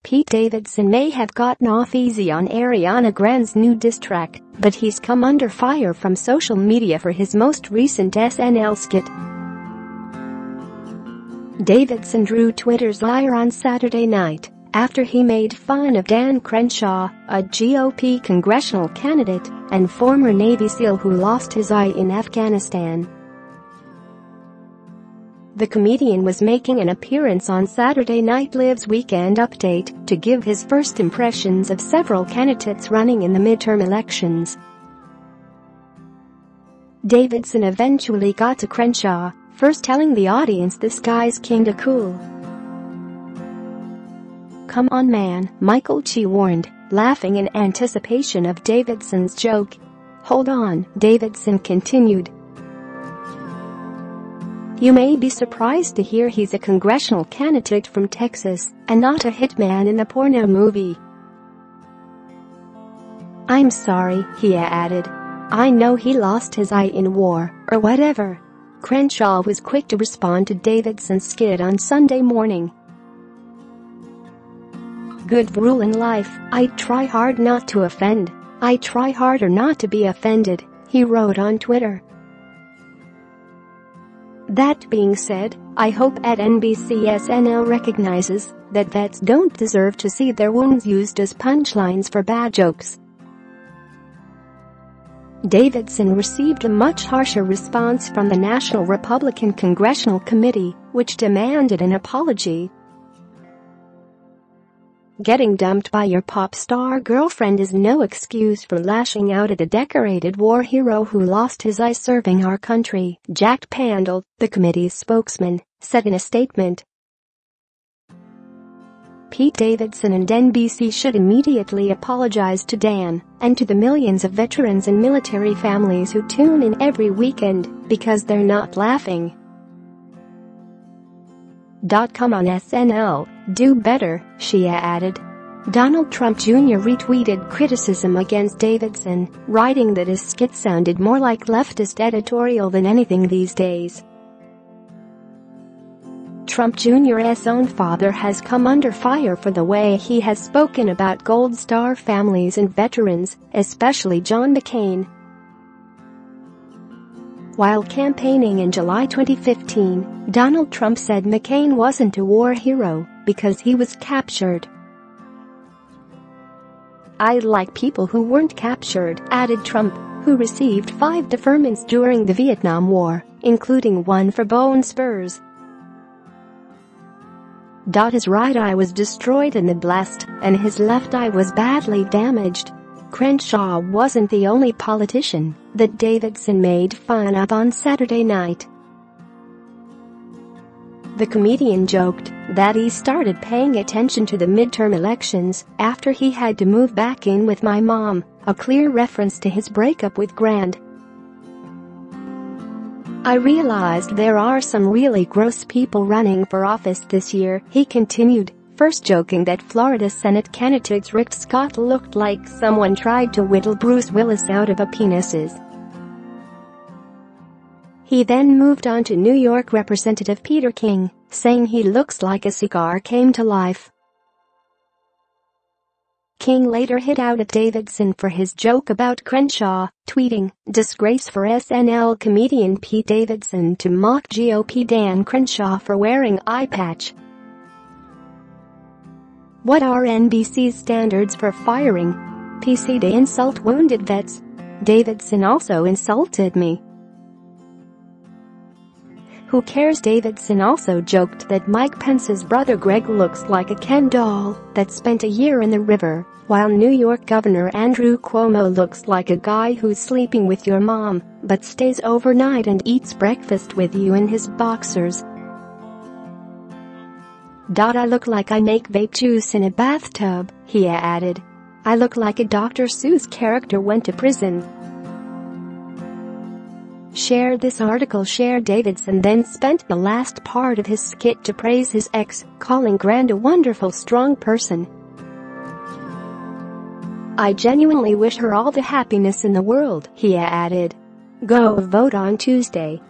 Pete Davidson may have gotten off easy on Ariana Grande's new diss track, but he's come under fire from social media for his most recent SNL skit. Davidson drew Twitter's ire on Saturday night after he made fun of Dan Crenshaw, a GOP congressional candidate and former Navy SEAL who lost his eye in Afghanistan. The comedian was making an appearance on Saturday Night Live's Weekend Update to give his first impressions of several candidates running in the midterm elections. Davidson eventually got to Crenshaw, first telling the audience this guy's kinda cool. "Come on man," Michael Che warned, laughing in anticipation of Davidson's joke. "Hold on," Davidson continued. "You may be surprised to hear he's a congressional candidate from Texas and not a hitman in a porno movie." "I'm sorry," he added. "I know he lost his eye in war, or whatever." Crenshaw was quick to respond to Davidson's skit on Sunday morning. "Good rule in life, I try hard not to offend. I try harder not to be offended," he wrote on Twitter. That being said, I hope at NBC SNL recognizes that vets don't deserve to see their wounds used as punchlines for bad jokes. Davidson received a much harsher response from the National Republican Congressional Committee, which demanded an apology. "Getting dumped by your pop star girlfriend is no excuse for lashing out at a decorated war hero who lost his eye serving our country," Jack Pandel, the committee's spokesman, said in a statement. Pete Davidson and NBC should immediately apologize to Dan and to the millions of veterans and military families who tune in every weekend because they're not laughing. "Come on SNL, do better," she added. Donald Trump Jr. retweeted criticism against Davidson, writing that his skit sounded more like leftist editorial than anything these days. Trump Jr.'s own father has come under fire for the way he has spoken about Gold Star families and veterans, especially John McCain. While campaigning in July 2015, Donald Trump said McCain wasn't a war hero because he was captured. "I like people who weren't captured," added Trump, who received 5 deferments during the Vietnam War, including one for bone spurs. His right eye was destroyed in the blast, and his left eye was badly damaged. Crenshaw wasn't the only politician that Davidson made fun of on Saturday night. The comedian joked that he started paying attention to the midterm elections after he had to move back in with my mom, a clear reference to his breakup with Grande. "I realized there are some really gross people running for office this year," he continued, first joking that Florida Senate candidate Rick Scott looked like someone tried to whittle Bruce Willis out of a penises. He then moved on to New York Representative Peter King, saying he looks like a cigar came to life. King later hit out at Davidson for his joke about Crenshaw, tweeting, "Disgrace for SNL comedian Pete Davidson to mock GOP Dan Crenshaw for wearing eye patch. What are NBC's standards for firing? PC to insult wounded vets. Davidson also insulted me. Who cares?" Davidson also joked that Mike Pence's brother Greg looks like a Ken doll that spent a year in the river, while New York Governor Andrew Cuomo looks like a guy who's sleeping with your mom but stays overnight and eats breakfast with you in his boxers. "I look like I make vape juice in a bathtub," he added. "I look like a Dr. Seuss character went to prison." Share this article. Share Davidson then spent the last part of his skit to praise his ex, calling Grande a wonderful, strong person. "I genuinely wish her all the happiness in the world," he added. "Go vote on Tuesday."